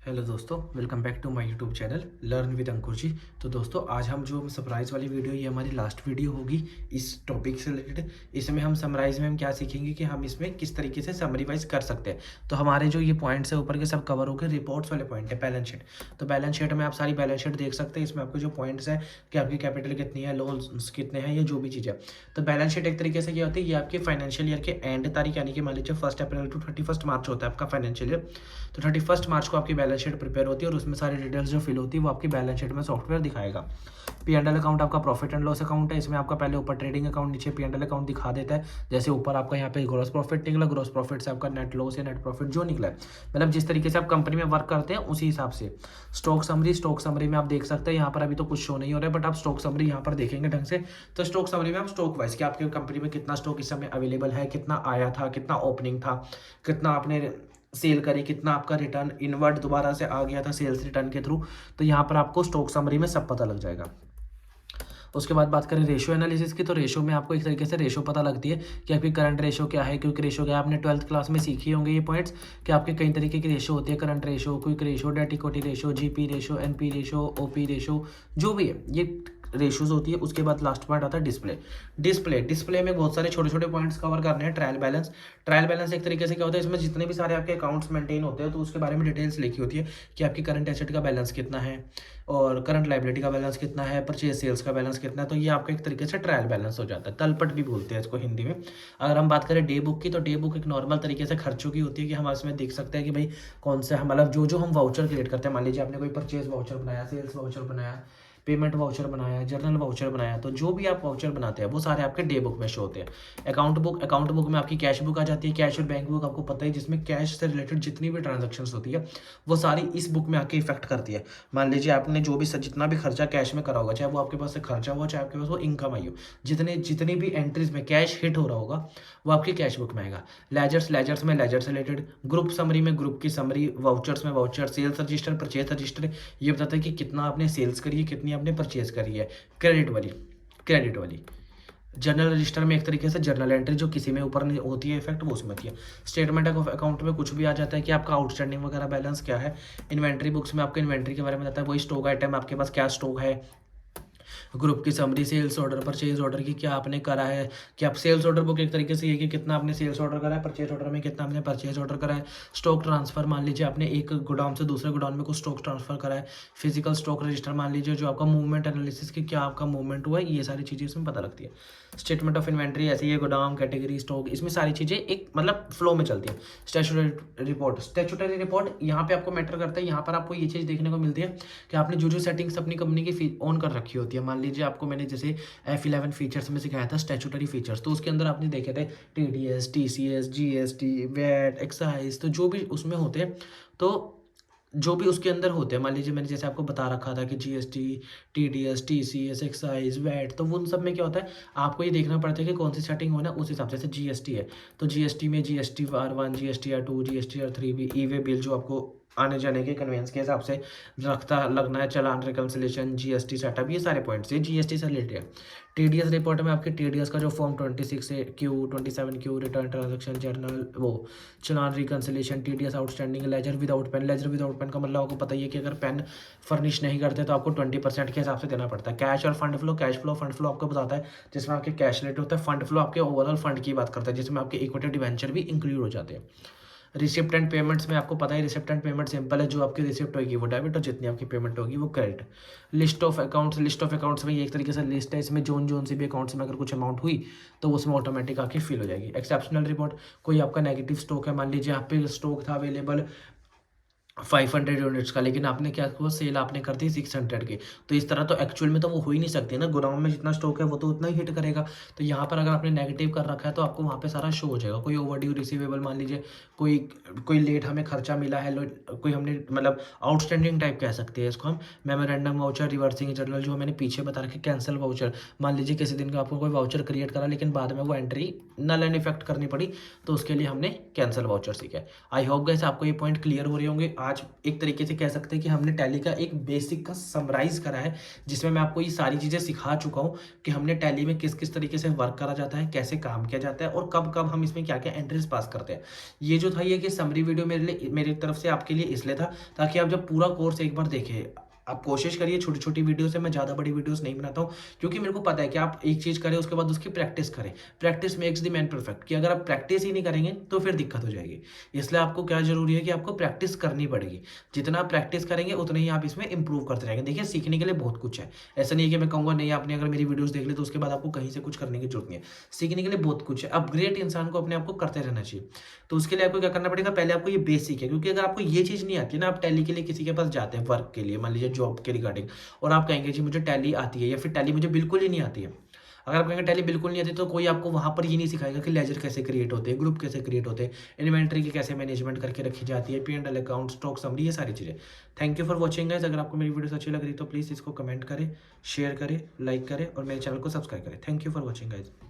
Hello दोस्तों, welcome back to my YouTube channel learn with Ankur ji. तो दोस्तों आज हम जो सरप्राइज़ वाली वीडियो, ये हमारी लास्ट वीडियो होगी इस टॉपिक से रिलेटेड। इसमें हम समराइज़ में हम क्या सीखेंगे कि हम इसमें किस तरीके से समरी वाइज कर सकते हैं। तो हमारे जो ये पॉइंट्स है ऊपर के सब कवर हो गए, रिपोर्ट्स वाले पॉइंट है बैलेंस शीट। तो बैलेंस शीट में आप सारी बैलेंस शीट देख सकते हैं। इसमें आपके जो पॉइंट्स है कि आपकी कैपिटल कितनी है, लोन्स कितने हैं, ये जो भी चीज़ है। तो बैलेंस शीट एक तरीके से क्या होती है, ये आपके फाइनेंशियल ईयर के एंड तारीख, यानी कि मान लीजिए 1 अप्रैल टू 31 मार्च होता है आपका फाइनेंशियल ईयर। तो 31 मार्च को आपकी बैलेंस शीट प्रिपेयर होती है और उसमें सारी डिटेल्स जो फिल होती है वो आपकी बैलेंस शीट में सॉफ्टवेयर दिखाएगा। P&L अकाउंट आपका प्रॉफिट एंड लॉस अकाउंट है। इसमें आपका पहले ऊपर ट्रेडिंग अकाउंट, नीचे P&L अकाउंट दिखा देता है। जैसे ऊपर आपका यहाँ पे ग्रॉस प्रॉफिट निकला, ग्रॉस प्रॉफिट से आपका नेट लॉस या नेट प्रॉफिट जो निकला है, मतलब जिस तरीके से आप कंपनी में वर्क करते हैं उसी हिसाब से। स्टॉक समरी में आप देख सकते हैं, यहाँ पर अभी तो कुछ शो नहीं हो रहा है, बट आप स्टॉक समरी यहाँ पर देखेंगे ढंग से। तो स्टॉक समरी में आप स्टॉक वाइज कि आपके कंपनी में कितना स्टॉक इस समय अवेलेबल है, कितना आया था, कितना ओपनिंग था, कितना आपने सेल करी, कितना आपका रिटर्न इनवर्ट दोबारा से आ गया था सेल्स रिटर्न के थ्रू। तो यहाँ पर आपको स्टॉक समरी में सब पता लग जाएगा। उसके बाद बात करें रेशो एनालिसिस की, तो रेशो में आपको एक तरीके से रेशो पता लगती है कि आपकी करंट रेशो क्या है, क्विक रेशो क्या है। आपने 12th क्लास में सीखे होंगे ये पॉइंट्स कि आपके कई तरीके की रेशो होती है, current ratio, quick ratio, debt equity ratio, GP ratio, NP ratio, OP ratio, जो भी है ये रेशोज होती है। उसके बाद लास्ट पॉइंट आता है डिस्प्ले। डिस्प्ले में बहुत सारे छोटे छोटे पॉइंट्स कवर करने हैं। ट्रायल बैलेंस एक तरीके से क्या होता है, इसमें जितने भी सारे आपके अकाउंट्स मेंटेन होते हैं तो उसके बारे में डिटेल्स लिखी होती है कि आपकी करंट एसेट का बैलेंस कितना है और करंट लाइबिलिटी का बैलेंस कितना है, परचेज सेल्स का बैलेंस कितना है। तो ये आपका एक तरीके से ट्रायल बैलेंस हो जाता है, तलपट भी बोलते हैं इसको हिंदी में। अगर हम बात करें डे बुक की, तो डे बुक एक नॉर्मल तरीके से खर्चों की होती है कि हम इसमें देख सकते हैं कि भाई कौन से हम मतलब जो जो हम वाउचर क्रिएट करते हैं। मान लीजिए आपने कोई परचेज वाउचर बनाया, सेल्स वाउचर बनाया, पेमेंट वाउचर बनाया, जर्नल वाउचर बनाया, तो जो भी आप वाउचर बनाते हैं वो सारे आपके डे बुक में शो होते हैं। अकाउंट बुक में आपकी कैश बुक आ जाती है। कैश और बैंक बुक आपको पता है, जिसमें कैश से रिलेटेड जितनी भी ट्रांजेक्शन्स होती है वो सारी इस बुक में आके इफेक्ट करती है। मान लीजिए आपने जो भी जितना भी खर्चा कैश में करा होगा, चाहे वो आपके पास से खर्चा हुआ, चाहे आपके पास वो इनकम आई हो, जितनी भी एंट्रीज में कैश हिट हो रहा होगा वो आपकी कैश बुक में आएगा। लेजर्स में लेजर से रिलेटेड, ग्रुप समरी में ग्रुप की समरी, वाउचर्स में voucher, sales register, purchase register, ये बताता है कि कितना आपने सेल्स करी है, कितनी आपने परचेज करी है। क्रेडिट वाली जर्नल रजिस्टर में एक तरीके से जर्नल एंट्री जो किसी में ऊपर नहीं होती है इफेक्ट, वो उसमें होती है। स्टेटमेंट ऑफ अकाउंट में कुछ भी आ जाता है कि आपका आउटस्टैंडिंग वगैरह बैलेंस क्या है। इन्वेंट्री बुक्स में आपको इन्वेंट्री के बारे में बताता है, वही स्टॉक आइटम आपके पास क्या स्टॉक है। ग्रुप की summary, sales order, purchase order की क्या आपने करा है, कि आप सेल्स ऑर्डर बुक एक तरीके से ये कि कितना आपने सेल्स ऑर्डर करा है, परचेज ऑर्डर में कितना आपने परचेज ऑर्डर करा है। स्टॉक ट्रांसफर, मान लीजिए आपने एक गोडाउन से दूसरे गोडाउन में कुछ स्टॉक ट्रांसफर करा है। फिजिकल स्टॉक रजिस्टर, मान लीजिए जो आपका मूवमेंट एनालिसिस की क्या आपका मूवमेंट हुआ है, ये सारी चीज़ें इसमें पता लगती है। स्टेटमेंट ऑफ इन्वेंट्री, ऐसे ये गोडाउन कैटेगरी स्टॉक, इसमें सारी चीज़ें एक मतलब फ्लो में चलती है। स्टैट्यूटरी रिपोर्ट यहाँ पे आपको मैटर करता है। यहाँ पर आपको ये चीज़ देखने को मिलती है कि आपने जो जो सेटिंग्स अपनी कंपनी की ऑन कर रखी होती है। मान लीजिए आपको मैंने जैसे F11 फीचर्स में सिखाया था स्टैट्यूटरी फीचर्स, तो उसके अंदर आपने देखे थे TDS, TCS, GST, VAT, excise, तो जो भी उसमें होते हैं, तो जो भी उसके अंदर होते हैं, मान लीजिए मैंने जैसे आपको बता रखा था कि GST, TDS, TCS, excise, VAT, तो उन सब में क्या होता है, आपको ये देखना पड़ता है कि कौन सी सेटिंग होना है उस हिसाब से। जैसे GST है तो GST में GSTR1, GSTR2, GSTR3 भी, ई वे बिल जो आपको आने जाने के कन्वेंस के हिसाब से रखता लगना है, चालान रिकन्सिलेशन, GST सेटअप, ये सारे पॉइंट्स ये GST से रिलेटेड है। TDS रिपोर्ट में आपके TDS का जो फॉर्म 26 है, Q27Q, रिटर्न ट्रांजेक्शन जर्नल, वो चालान reconciliation, TDS outstanding, ledger without pen का मतलब आपको पता ही है कि अगर पेन फर्निश नहीं करते तो आपको 20% के हिसाब से देना पड़ता है। कैश और फंड फ्लो आपको बताता है जिसमें आपके कैश रेट होता है। फंड फ्लो आपके ओवरऑल फंड की बात करता है, जिसमें आपके इक्विटी डिवेंचर भी इंक्लूड हो जाते हैं। रिसिप्ट एंड पेमेंट्स में आपको पता है, रिसिप्ट एंड पेमेंट सिंपल है, जो आपकी रिसिप्ट होगी वो डेबिट और जितनी आपकी पेमेंट होगी वो क्रेडिट। लिस्ट ऑफ अकाउंट्स में ये एक तरीके से लिस्ट है, इसमें जोन सी भी अकाउंट्स में अगर कुछ अमाउंट हुई तो उसमें ऑटोमेटिक आके फिल हो जाएगी। एक्सेप्शनल रिपोर्ट, कोई आपका नेगेटिव स्टॉक है, मान लीजिए आप पे स्टॉक था अवेलेबल 500 यूनिट्स का, लेकिन आपने क्या किया, सेल आपने कर दी 600 की, तो इस तरह तो एक्चुअल में तो वो हो ही नहीं सकती ना। गोदाम में जितना स्टॉक है वो तो उतना ही हिट करेगा। तो यहाँ पर अगर आपने नेगेटिव कर रखा है तो आपको वहाँ पे सारा शो हो जाएगा। कोई ओवरड्यू रिसीवेबल, मान लीजिए कोई कोई लेट हमें खर्चा मिला है, कोई हमने मतलब आउटस्टैंडिंग टाइप कह सकते हैं इसको हम। मेमोरेंडम वाउचर, रिवर्सिंग जर्नल जो मैंने पीछे बता रखे, कैंसिल वाउचर, मान लीजिए किसी दिन का आपको कोई वाउचर क्रिएट करा लेकिन बाद में वो एंट्री नल एंड इफेक्ट करनी पड़ी, तो उसके लिए हमने कैंसिल वाउचर सीखा है। आई होप गाइस आपको ये पॉइंट क्लियर हो रहे होंगे। आज एक तरीके से कह सकते हैं कि हमने टैली का एक बेसिक का समराइज करा है, जिसमें मैं आपको ये सारी चीज़ें सिखा चुका हूँ कि हमने टैली में किस किस तरीके से वर्क करा जाता है, कैसे काम किया जाता है और कब कब हम इसमें क्या क्या एंट्रीज पास करते हैं। ये जो था ये कि समरी वीडियो मेरी तरफ से आपके लिए इसलिए था ताकि आप जब पूरा कोर्स एक बार देखें, आप कोशिश करिए छोटी छोटी वीडियो से, मैं ज़्यादा बड़ी वीडियोस नहीं बनाता हूँ, क्योंकि मेरे को पता है कि आप एक चीज़ करें उसके बाद उसकी प्रैक्टिस करें। Practice makes the man perfect, कि अगर आप प्रैक्टिस ही नहीं करेंगे तो फिर दिक्कत हो जाएगी। इसलिए आपको क्या जरूरी है कि आपको प्रैक्टिस करनी पड़ेगी। जितना आप प्रैक्टिस करेंगे उतना ही आप इसमें इंप्रूव करते रहेंगे। देखिए सीखने के लिए बहुत कुछ है, ऐसा नहीं है कि मैं कहूँगा नहीं आपने अगर मेरी वीडियोस देख ली तो उसके बाद आपको कहीं से कुछ करने की जरूरत नहीं है। सीखने के लिए बहुत कुछ है। अपग्रेड इंसान को अपने आप को करते रहना चाहिए। तो उसके लिए आपको क्या करना पड़ेगा, पहले आपको ये बेसिक है, क्योंकि अगर आपको ये चीज़ नहीं आती है ना, आप टैली के लिए किसी के पास जाते हैं वर्क के लिए, मान लीजिए जॉब के रिगार्डिंग, और आप कहेंगे जी मुझे टैली आती है या फिर टैली मुझे बिल्कुल ही नहीं आती है। अगर आप कहेंगे टैली बिल्कुल नहीं आती तो कोई आपको वहाँ पर ये नहीं सिखाएगा कि लेजर कैसे क्रिएट होते हैं, ग्रुप कैसे क्रिएट होते हैं, इन्वेंट्री की कैसे मैनेजमेंट करके रखी जाती है, P&L अकाउंट, स्टॉक समरी, ये सारी चीज़ें। Thank you for watching guys. अगर आपको मेरी वीडियो अच्छी लग रही तो प्लीज़ इसको कमेंट करें, शेयर करें, लाइक करें और मेरे चैनल को सब्सक्राइब करें। Thank you for watching guys.